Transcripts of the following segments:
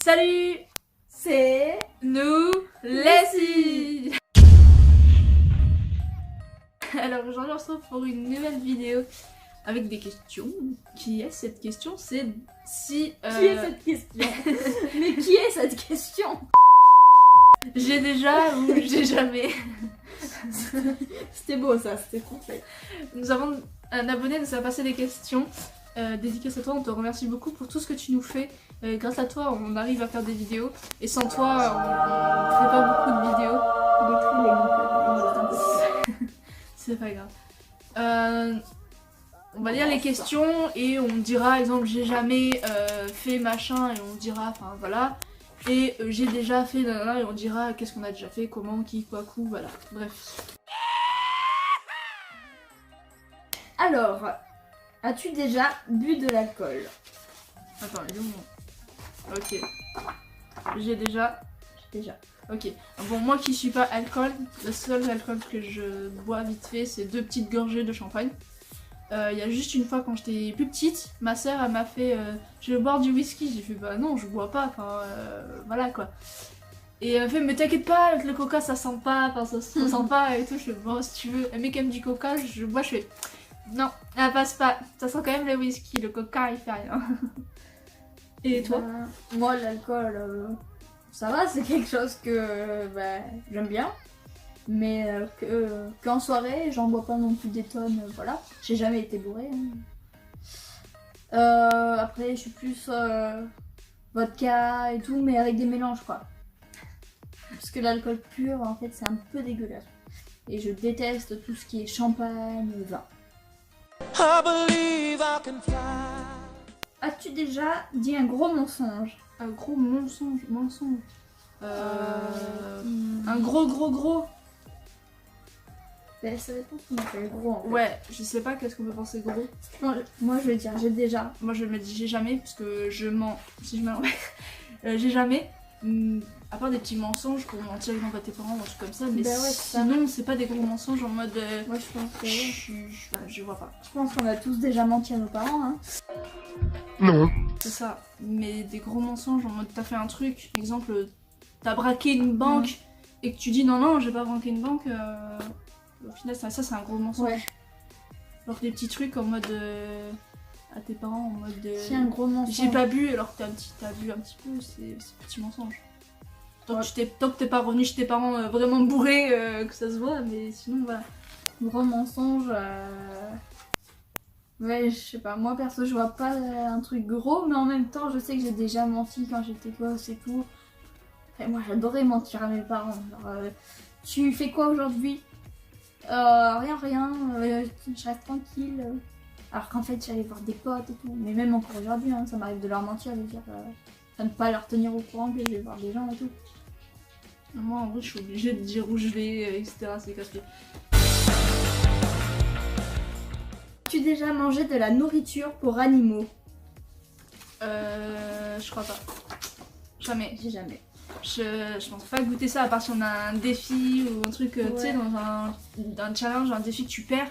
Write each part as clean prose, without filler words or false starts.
Salut, C'est nous, Leslie. Alors aujourd'hui on se retrouve pour une nouvelle vidéo avec des questions. Qui est cette question? C'est si... Qui est cette question? Mais qui est cette question? J'ai déjà ou j'ai jamais. C'était beau ça, c'était complet. Nous avons un abonné nous a passé des questions. Dédicace à toi, on te remercie beaucoup pour tout ce que tu nous fais. Grâce à toi on arrive à faire des vidéos et sans toi on ferait pas beaucoup de vidéos. Il est très laid donc C'est pas grave. On va lire les questions et on dira, exemple, j'ai jamais fait machin et on dira, enfin voilà. Et j'ai déjà fait nanana et on dira qu'est-ce qu'on a déjà fait, comment, qui, quoi, coup, voilà. Bref. Alors, as-tu déjà bu de l'alcool? Attends, il est où mon... Ok. J'ai déjà... Ok. Bon, moi qui suis pas alcool, le seul alcool que je bois vite fait, c'est 2 petites gorgées de champagne. Il y a juste une fois quand j'étais plus petite, ma soeur elle m'a fait je vais boire du whisky. J'ai fait bah non, je bois pas, enfin voilà quoi. Et elle fait mais t'inquiète pas, avec le coca ça sent pas, enfin ça se ressent pas et tout. Je fais bon si tu veux, elle met quand même du coca, je bois, je fais non, elle passe pas, ça sent quand même le whisky, le coca il fait rien. Et toi? Moi l'alcool, ça va, c'est quelque chose que j'aime bien. Mais qu'en soirée, j'en bois pas non plus des tonnes, voilà. J'ai jamais été bourrée. Après, je suis plus vodka et tout, mais avec des mélanges quoi. Parce que l'alcool pur, en fait, c'est un peu dégueulasse. Et je déteste tout ce qui est champagne, vin. As-tu déjà dit un gros mensonge? Un gros mensonge. Un gros. Ben, ça dépend ce qu'on appelle gros en fait. Ouais, je sais pas qu'est-ce qu'on peut penser gros. Moi je vais dire j'ai déjà. Moi je me dis j'ai jamais parce que je mens. Si je mens, j'ai jamais. À part des petits mensonges pour mentir devant tes parents ou un truc comme ça, mais Bah ouais, sinon c'est pas des gros mensonges en mode. Moi je pense que je vois pas. Je pense qu'on a tous déjà menti à nos parents hein. Non. C'est ça. Mais des gros mensonges en mode t'as fait un truc, exemple t'as braqué une banque et que tu dis non j'ai pas braqué une banque. Au final ça c'est un gros mensonge. Ouais. Genre des petits trucs en mode à tes parents en mode C'est un gros mensonge. j'ai pas bu alors que t'as bu un petit peu, c'est petit mensonge. Tant que t'es pas revenu chez tes parents vraiment bourré que ça se voit, mais sinon voilà. Gros mensonge. Ouais, je sais pas, moi perso je vois pas un truc gros, mais en même temps je sais que j'ai déjà menti quand j'étais gosse et tout. Et moi j'adorais mentir à mes parents. Genre, tu fais quoi aujourd'hui? Rien, je reste tranquille. Alors qu'en fait j'allais voir des potes et tout. Mais même encore aujourd'hui, hein, ça m'arrive de leur mentir, de dire, de ne pas leur tenir au courant que je vais voir des gens et tout. Moi en vrai je suis obligée de dire où je vais, etc. C'est casse-pied. As-tu déjà mangé de la nourriture pour animaux? Je crois pas. Jamais. J'ai jamais. Je pense pas goûter ça à part si on a un défi ou un truc, tu sais, dans un challenge, un défi que tu perds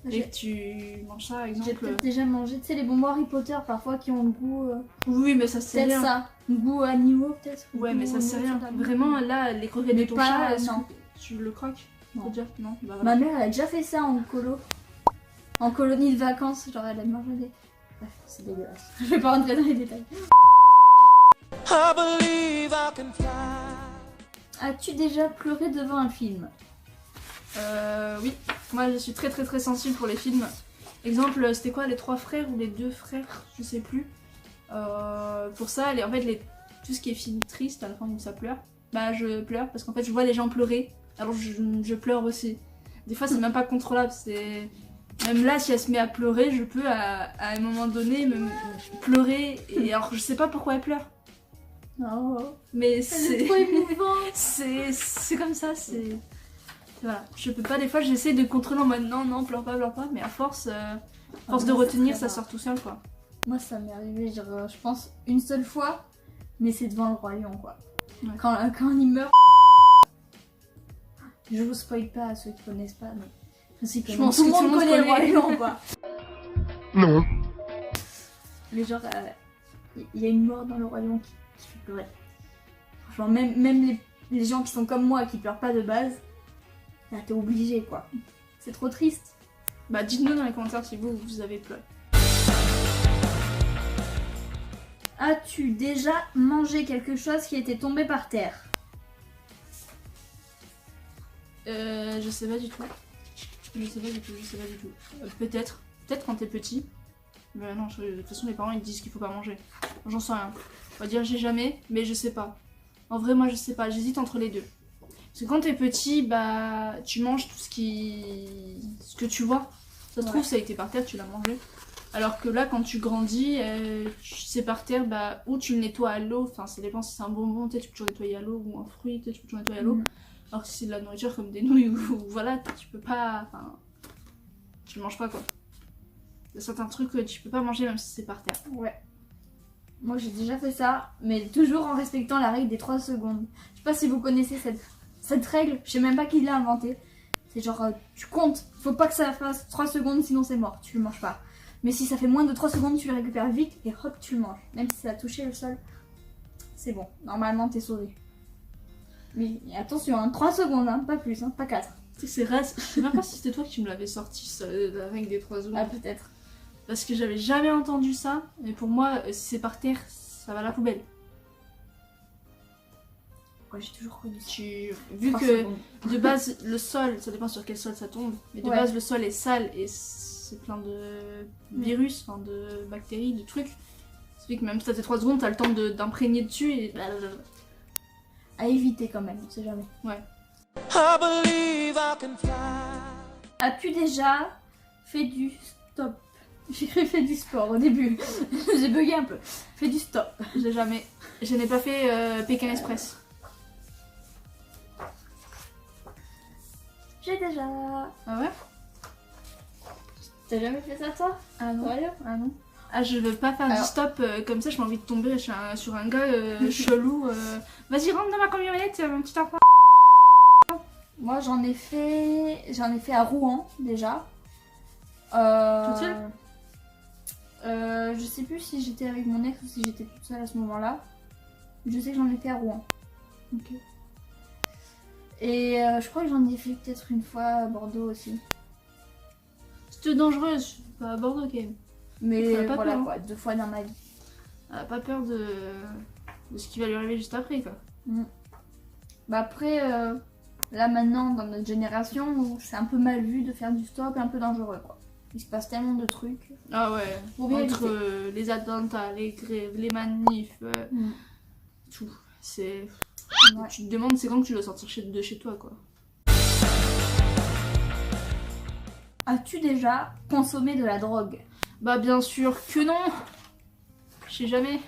et que tu manges ça, exemple. J'ai peut-être déjà mangé, tu sais, les bonbons Harry Potter parfois qui ont le goût. Oui, mais ça c'est Peut-être rien. ça. Goût animaux, peut-être. Ouais, mais ça c'est rien. Vraiment, là, les croquettes de ton pas, chat, est-ce non. que tu le croques? Non. Faut dire non. Bah, voilà. Ma mère, elle a déjà fait ça en colo. En colonie de vacances, genre elle a mangé des. Bref, c'est dégueulasse. Je vais pas rentrer dans les détails. As-tu déjà pleuré devant un film? Oui. Moi, je suis très sensible pour les films. Exemple, c'était quoi, les 3 frères ou les 2 frères? Je sais plus. Pour ça, en fait, tout ce qui est film triste, à la fin où ça pleure, bah je pleure parce qu'en fait, je vois les gens pleurer. Alors je pleure aussi. Des fois, c'est même pas contrôlable. C'est même là, si elle se met à pleurer, je peux à un moment donné me pleurer. Et alors, je sais pas pourquoi elle pleure. Oh, Mais c'est trop émouvant. c'est comme ça. C'est voilà. Je peux pas. Des fois, j'essaie de contrôler en mode non, pleure pas. Mais à force de retenir, ça sort tout seul quoi. Moi, ça m'est arrivé, genre, je pense, une seule fois, mais c'est devant le Roi Lion, quoi. Ouais. Quand il meurt. Je vous spoil pas à ceux qui connaissent pas, mais. Je pense que tout le monde connaît le Roi Lion, quoi. Non. Mais genre, il y a une mort dans le Roi Lion qui fait pleurer. Franchement, même les gens qui sont comme moi, qui pleurent pas de base, là t'es obligé quoi. C'est trop triste. Bah dites-nous dans les commentaires si vous avez pleuré. As-tu déjà mangé quelque chose qui était tombé par terre? Je sais pas du tout. Je sais pas du tout. Peut-être quand t'es petit. Mais non, de toute façon les parents ils disent qu'il faut pas manger. J'en sais rien. On va dire j'ai jamais, mais je sais pas. En vrai moi je sais pas, j'hésite entre les deux. Parce que quand t'es petit, bah tu manges tout ce que tu vois. Ça se trouve ça a été par terre, tu l'as mangé. Alors que là quand tu grandis, c'est par terre, bah ou tu le nettoies à l'eau, enfin ça dépend si c'est un bonbon, tu peux toujours nettoyer à l'eau, ou un fruit, tu peux toujours nettoyer à l'eau. Alors que si c'est de la nourriture comme des nouilles ou voilà, tu peux pas, enfin tu le manges pas quoi. Il y a certains trucs que tu peux pas manger même si c'est par terre. Ouais. Moi j'ai déjà fait ça, mais toujours en respectant la règle des 3 secondes. Je sais pas si vous connaissez cette règle, je sais même pas qui l'a inventée. C'est genre, tu comptes, faut pas que ça fasse 3 secondes sinon c'est mort, tu le manges pas. Mais si ça fait moins de 3 secondes, tu le récupères vite et hop, tu le manges. Même si ça a touché le sol, c'est bon. Normalement t'es sauvé. Mais attention, hein, 3 secondes, hein, pas plus, hein, pas 4. C'est rare, je sais même pas si c'était toi qui me l'avais sorti, ça, la règle des 3 secondes. Ah peut-être. Parce que j'avais jamais entendu ça, mais pour moi, si c'est par terre, ça va à la poubelle. Ouais, j'ai toujours connu ça. Vu 3 que secondes. de base, le sol, ça dépend sur quel sol ça tombe, mais de base, le sol est sale et c'est plein de virus, enfin de bactéries, de trucs. Ça fait que même si t'as tes 3 secondes, t'as le temps d'imprégner dessus et... À éviter quand même, on sait jamais. Ouais. As-tu déjà fait du stop? J'ai cru fait du sport au début. J'ai bugué un peu. Fait du stop. J'ai jamais... Je n'ai pas fait Pékin Express. J'ai déjà. Ah ouais? T'as jamais fait ça toi? Ah non. Sérieux? Ah non. Ah je veux pas faire du stop comme ça, j'ai envie de tomber sur un gars chelou. Vas-y rentre dans ma camionnette, mon petit enfant. Moi j'en ai fait à Rouen déjà. Toute seule? Je sais plus si j'étais avec mon ex ou si j'étais toute seule à ce moment-là. Je sais que j'en ai fait à Rouen. Ok. Et je crois que j'en ai fait peut-être une fois à Bordeaux aussi. C'était dangereux, je suis pas à Bordeaux quand même. Mais pas voilà peur, quoi, 2 fois dans ma vie. Elle a pas peur de ce qui va lui arriver juste après quoi. Bah après, là maintenant dans notre génération, c'est un peu mal vu de faire du stop et un peu dangereux quoi. Il se passe tellement de trucs. Ah ouais, Faut bien entre les attentats, les grèves, les manifs, tout. C'est... Ouais. Tu te demandes c'est quand que tu dois sortir de chez toi quoi. As-tu déjà consommé de la drogue? Bah bien sûr que non. Je sais jamais.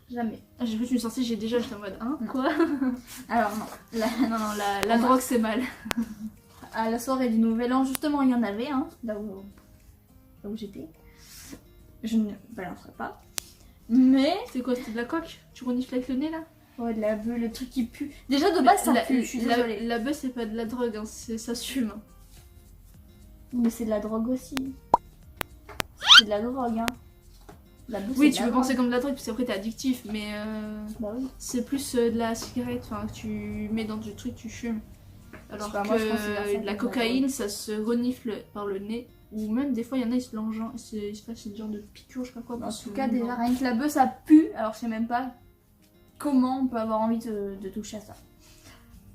Jamais. Ah, j'ai vu que tu me sortais, j'ai déjà, j'étais en mode hein, quoi? Alors non. Non, la drogue c'est mal. À la soirée du Nouvel An, justement, il y en avait, hein, là où j'étais. Je ne balancerai pas. Mais... C'était quoi? C'était de la coque? Tu renifles avec le nez là? Ouais, de la bœuf, le truc qui pue. Déjà de base, ça pue, je suis désolée. La bœuf c'est pas de la drogue, hein, ça fume. Mais c'est de la drogue aussi. C'est de la drogue, hein. La bœuf, Oui, c'est tu de la peux penser drogue. comme de la drogue, puis après t'es addictif, mais Bah oui. c'est plus de la cigarette, enfin que tu mets dans du truc, tu fumes. Alors Je sais pas, moi, je considère ça que comme de la de la cocaïne, ça se renifle par le nez, ou même des fois il y en a ils se l'engendrent, ils se fassent une genre de piqûre, je sais pas quoi. En tout cas, déjà, rien que la bœuf, ça pue. Alors, je sais même pas comment on peut avoir envie de toucher à ça.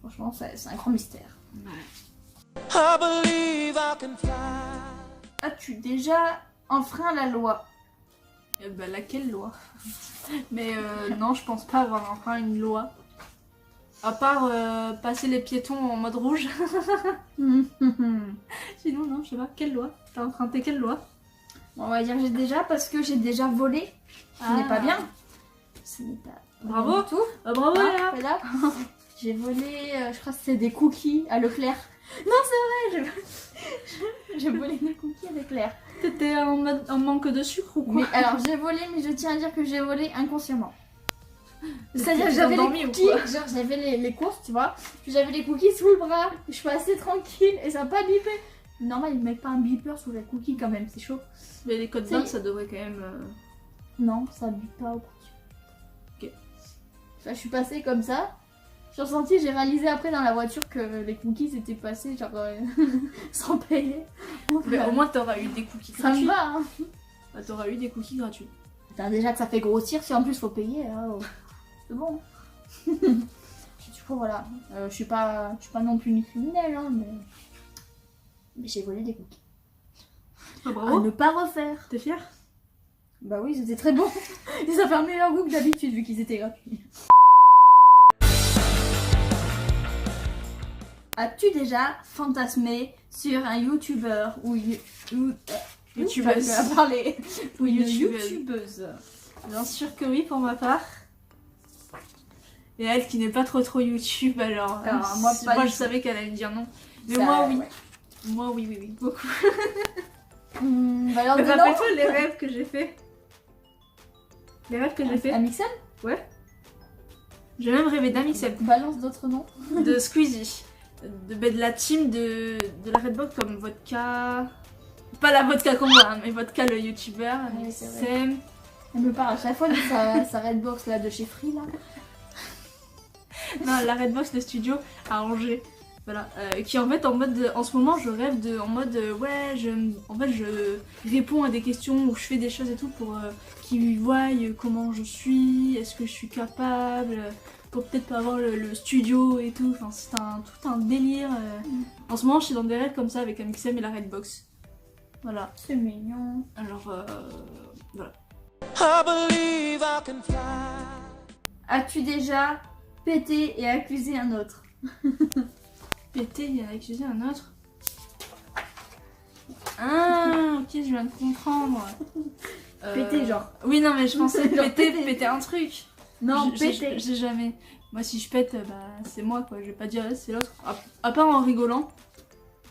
Franchement, c'est un grand mystère. As-tu déjà enfreint la loi? Bah laquelle loi? Mais non, je pense pas avoir enfin une loi. À part passer les piétons en mode rouge. Sinon, non, je sais pas. Quelle loi? T'as emprunté quelle loi? On va dire que j'ai déjà parce que j'ai déjà volé. Ce n'est pas bien. Ce n'est pas Bravo. bien du tout. Bravo Ah, Léa. voilà. J'ai volé, je crois que c'était des cookies à Leclerc. Non, c'est vrai, j'ai volé des cookies à Leclerc. T'étais en manque de sucre ou quoi? Mais alors j'ai volé, mais je tiens à dire que j'ai volé inconsciemment. C'est-à-dire que T'étais j'avais endormie les ou cookies, quoi? genre j'avais les courses, tu vois. Puis j'avais les cookies sous le bras, je passais tranquille et ça n'a pas bipé. Normal, ils mettent pas un beeper sous les cookies quand même, c'est chaud. Mais les codes barres, ça devrait quand même... Non, ça bute pas au portugais. Ok. Enfin, je suis passée comme ça. J'ai ressenti, j'ai réalisé après dans la voiture que les cookies étaient passés genre sans payer. Mais au moins t'auras eu des cookies ça me gratuits. va, hein. Bah, t'auras eu des cookies gratuits. Putain, déjà que ça fait grossir, si en plus faut payer, là, oh, c'est bon. Du coup, voilà. Je suis pas non plus une criminelle, hein, mais j'ai volé des cookies. Ah, À bravo. ne pas refaire. T'es fière? Bah oui, c'était très bon. Et ça fait un meilleur goût que d'habitude vu qu'ils étaient gratuits. As-tu déjà fantasmé sur un youtubeur ou Youtubeuse. Je vais parler. Ou une Youtubeuse. youtubeuse. Bien sûr que oui pour ma part. Et elle qui n'est pas trop YouTube alors. Alors, moi, pas moi du je tout. savais qu'elle allait me dire non. Mais Ça, moi oui. ouais. Moi oui, beaucoup. Bah alors Mais dis non. rappelle-toi les rêves que j'ai fait. Les rêves que j'ai fait. Amixem, J'ai même rêvé d'Amixem, balance d'autres noms. de Squeezie, de la team de la Redbox comme Vodka. Pas la Vodka qu'on voit, hein, mais Vodka le youtubeur, Ouais, c'est vrai. Amixem. Elle me parle à chaque fois de sa Redbox là de chez Free là. Non, la Redbox, le studio à Angers. Voilà, qui en fait en ce moment je rêve en mode ouais je réponds à des questions ou je fais des choses et tout pour qu'ils voient comment je suis, est-ce que je suis capable, pour peut-être pas avoir le studio et tout, enfin c'est tout un délire. En ce moment je suis dans des rêves comme ça avec Amixem et la Redbox. Voilà, C'est mignon. alors voilà. I believe I can fly. As-tu déjà pété et accusé un autre? Pété, il a accusé un autre. Ah, ok, je viens de comprendre. Pété genre. Oui, non, mais je pensais Genre péter, péter. péter un truc. Non, J'ai- pété. J'ai jamais. Moi, si je pète, bah, c'est moi, quoi. Je vais pas dire c'est l'autre. À part en rigolant.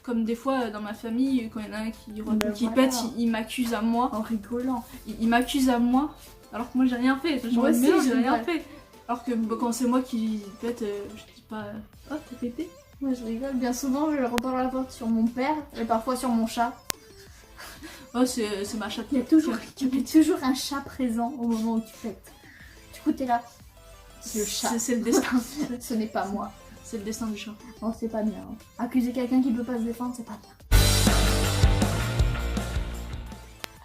Comme des fois, dans ma famille, quand il y en a un qui voilà. pète, il m'accuse à moi. En rigolant. Il m'accuse à moi. Alors que moi, j'ai rien fait. Moi aussi, Mais non, j'ai j'ai rien pas. fait. Alors que bah, quand c'est moi qui pète, je dis pas oh, t'as pété. Moi je rigole. Bien souvent je reparle la faute sur mon père et parfois sur mon chat. Oh, c'est ma chatte. Il y a toujours un chat présent au moment où tu pètes. Du coup t'es là. C'est le chat. C'est le destin. Ce n'est pas moi. C'est le destin du chat. Oh c'est pas bien. Hein. Accuser quelqu'un qui peut pas se défendre c'est pas bien.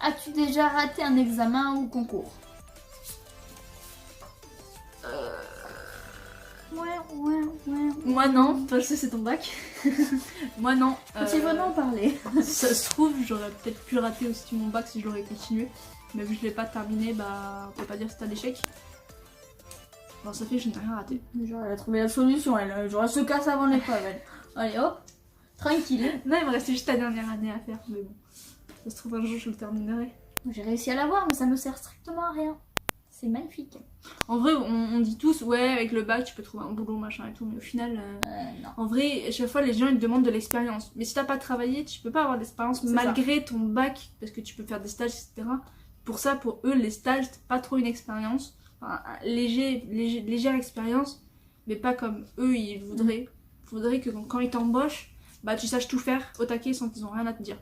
As-tu déjà raté un examen ou concours? Ouais. Moi non, toi je sais c'est ton bac. Moi non. Si venons en parler. Ça se trouve, j'aurais peut-être pu rater aussi mon bac si je l'aurais continué. Mais vu que je l'ai pas terminé, bah on peut pas dire que c'est un échec. Alors ça fait que je n'ai rien raté. Genre elle a trouvé la solution, elle. Genre elle se casse avant l'épreuve elle. Allez hop, tranquille. Non, il me restait juste la dernière année à faire, mais bon. Ça se trouve un jour je le terminerai. J'ai réussi à l'avoir mais ça me sert strictement à rien. C'est magnifique. En vrai, on dit tous, ouais, avec le bac tu peux trouver un boulot, machin et tout, mais au final, Non. en vrai, à chaque fois les gens ils te demandent de l'expérience. Mais si t'as pas travaillé, tu peux pas avoir d'expérience C'est malgré ton bac, parce que tu peux faire des stages, etc. Pour ça, pour eux, les stages, c'est pas trop une expérience. Enfin, légère expérience, mais pas comme eux ils voudraient. Faudrait que quand ils t'embauchent, bah tu saches tout faire au taquet sans qu'ils ont rien à te dire.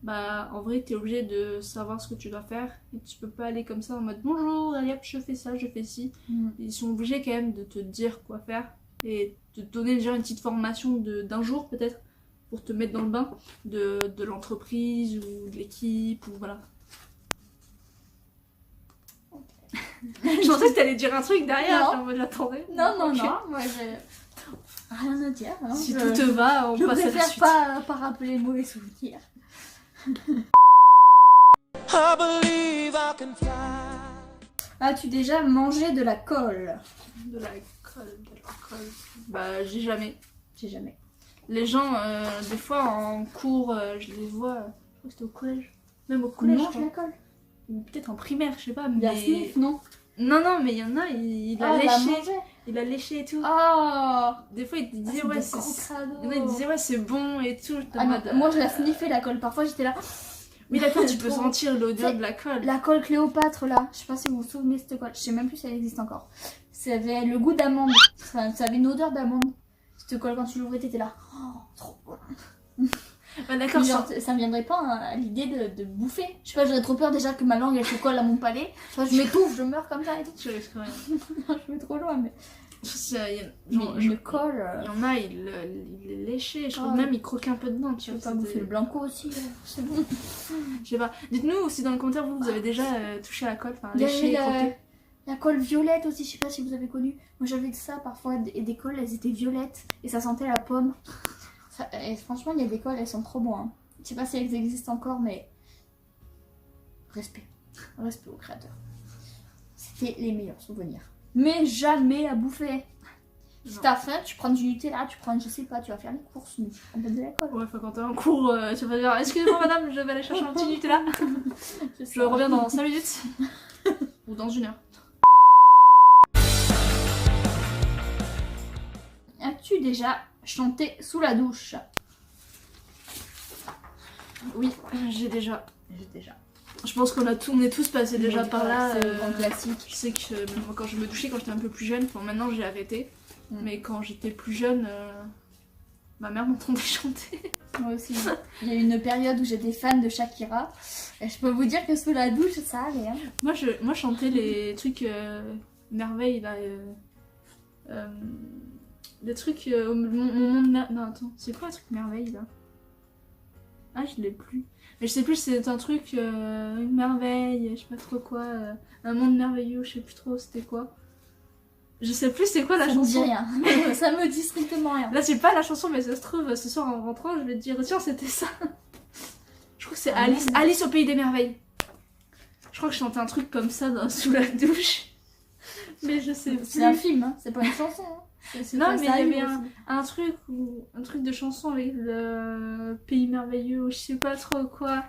Bah en vrai t'es obligé de savoir ce que tu dois faire et tu peux pas aller comme ça en mode bonjour, allez hop je fais ça, je fais ci. Ils sont obligés quand même de te dire quoi faire et de te donner déjà une petite formation d'un jour peut-être pour te mettre dans le bain de l'entreprise ou de l'équipe ou voilà. Je pensais que t'allais dire un truc derrière, Non. j'étais en mode j'attendais. Non, Ok. moi j'ai rien à dire. Hein. Si tout te va, on je passe à la préfère suite. pas rappeler les mauvais souvenirs. I believe I can fly. As-tu déjà mangé de la colle? De l'alcool. Bah, j'ai jamais. J'ai jamais. Les gens, des fois en cours, je les vois, je crois que c'était au collège. Même au collège, je Mange crois. la colle? Ou peut-être en primaire, je sais pas. Il y a Mais... sniff, non? Non, mais il y en a, il a Ah, léché. mangé. Il a léché et tout. Oh, Des fois, il te disait, c'est ouais, des c'est. gros cadeaux. Il y en a, il disait, ouais, c'est bon et tout. J'étais en Ah non, mode, moi je la sniffais la colle. Parfois j'étais là. Mais d'accord, tu peux Trop. sentir l'odeur de la colle. La colle Cléopâtre là, je sais pas si vous vous souvenez de cette colle, je sais même plus si elle existe encore. Ça avait le goût d'amande, ça avait une odeur d'amande. Cette colle quand tu l'ouvrais t'étais là. Oh, trop bon. Bah, d'accord, Genre, ça me viendrait pas à l'idée de bouffer. Je sais pas, j'aurais trop peur déjà que ma langue elle se colle à mon palais. Enfin, je m'étouffe, je meurs comme ça et tout. je risque rien. Je vais trop loin, mais. Genre, Je me colle. il y en a, il est léché. Je trouve Oh. même il croque un peu dedans. Je peux pas bouffer le blanco aussi. C'est bon. Je sais pas. Dites-nous aussi dans les commentaires, vous avez déjà touché à la colle, enfin Il y avait léché et croqué. la colle violette aussi, je sais pas si vous avez connu. Moi j'avais ça parfois, et des colles elles étaient violettes et ça sentait la pomme. Et franchement, il y a des colles, elles sont trop bonnes. Hein. Je sais pas si elles existent encore, mais. Respect. Respect au créateur. C'était les meilleurs souvenirs. Mais jamais à bouffer. Si Non. t'as faim, tu prends du Nutella, tu prends, je sais pas, tu vas faire les courses, mais tu prends pas de la colle. Ouais, enfin quand t'es en cours, tu vas dire excusez-moi madame, je vais aller chercher un petit Nutella. C'est Je ça. reviens dans 5 minutes. Ou dans 1 heure. As-tu déjà chanté sous la douche? Oui, j'ai déjà. Je pense qu'on est tous passés déjà par là. C'est le grand classique. Je sais que moi, quand je me douchais quand j'étais un peu plus jeune, enfin maintenant j'ai arrêté, mais quand j'étais plus jeune, ma mère m'entendait chanter. Moi aussi. Il y a eu une période où j'étais fan de Shakira. Et je peux vous dire que sous la douche, ça allait. Hein. Moi je chantais les trucs merveilles là. Les trucs mon monde non attends, c'est quoi un truc merveille là? Ah je l'ai plus. Mais je sais plus si c'est un truc une merveille, je sais pas trop quoi, un monde merveilleux, je sais plus trop c'était quoi. Je sais plus c'est quoi la Ça me dit chanson. rien. Ça me dit strictement rien. Là, j'ai pas la chanson, mais ça se trouve, ce soir en rentrant, je vais te dire, tiens, c'était ça. Je crois que c'est Ah, Alice, merde. Alice au pays des merveilles. Je crois que je chantais un truc comme ça sous la douche. Mais je sais C'est un plus. film, hein. C'est pas une chanson. Hein. Non, pas mais ça, il y avait aussi. un truc de chanson avec le pays merveilleux, ou je sais pas trop quoi.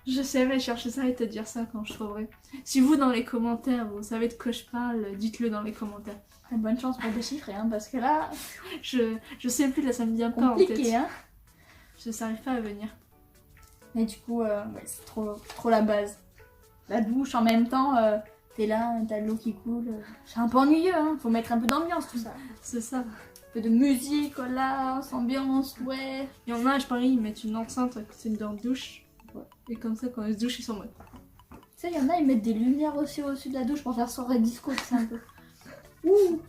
J'essaierai de chercher ça et te dire ça quand je trouverai. Si vous, dans les commentaires, vous savez de quoi je parle, dites-le dans les commentaires. Bonne chance pour déchiffrer, hein, parce que là, Je sais plus, là, ça me vient pas en tête. compliqué, hein. Je n'arrive pas à venir. Mais du coup, ouais, c'est trop la base. La douche en même temps, t'es là, t'as de l'eau qui coule. C'est un peu ennuyeux, hein. Faut mettre un peu d'ambiance, tout ça. C'est ça. Un peu de musique, là, ambiance, ouais. Il y en a, je parie, ils mettent une enceinte à côté de leur douche. Et comme ça, quand ils se douchent, ils sont en mode. Tu sais, il y en a, ils mettent des lumières aussi au-dessus de la douche pour faire soirée disco, c'est un peu. Ouh.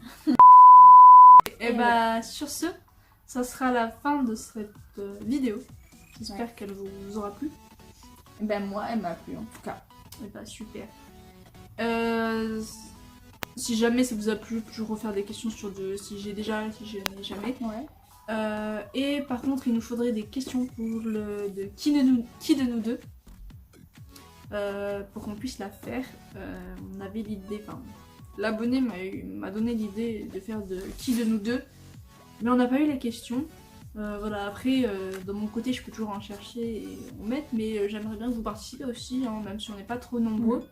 Et bah, sur ce, ça sera la fin de cette vidéo. J'espère Ouais. qu'elle vous aura plu. Ben moi, elle m'a plu en tout cas. Et bah, super. Si jamais ça vous a plu, je vais refaire des questions sur si j'ai déjà, si je n'ai jamais. Ouais. Et par contre, il nous faudrait des questions pour qui de nous deux, pour qu'on puisse la faire. On avait l'idée, enfin, l'abonné m'a donné l'idée de faire de qui de nous deux, mais on n'a pas eu les questions. Voilà, après, de mon côté, je peux toujours en chercher et en mettre, mais j'aimerais bien que vous participiez aussi, hein, même si on n'est pas trop nombreux.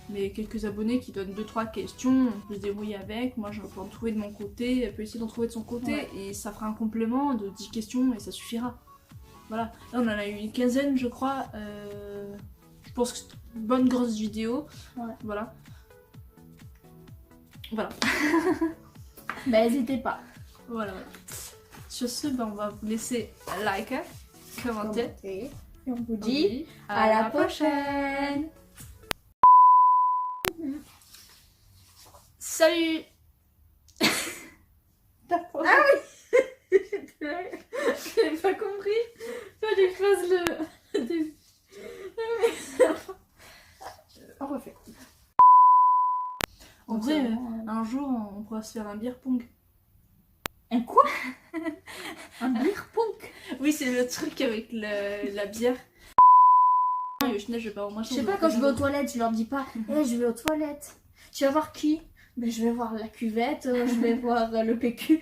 Mais quelques abonnés qui donnent 2-3 questions, on peut se débrouiller avec. Moi, je peux en trouver de mon côté, elle peut essayer d'en trouver de son côté, Ouais. et ça fera un complément de 10 questions et ça suffira. Voilà, là on en a eu une quinzaine, je crois. Je pense que c'est une bonne grosse vidéo. Ouais. Voilà. Voilà. Ben n'hésitez pas. Voilà. Sur ce, ben, on va vous laisser liker, commenter. Et on vous dit à la prochaine. Salut. Ah oui. J'avais pas compris. Fallait que je fasse le début. On refait. En vrai, un jour, on pourra se faire un beer pong. Un quoi? Un beer punk? Oui, c'est le truc avec la bière. Je sais pas, moi, Je sais pas, quand je vais aux toilettes, je leur dis pas hey, je vais aux toilettes. Tu vas voir qui? Ben, je vais voir la cuvette, je vais voir le PQ.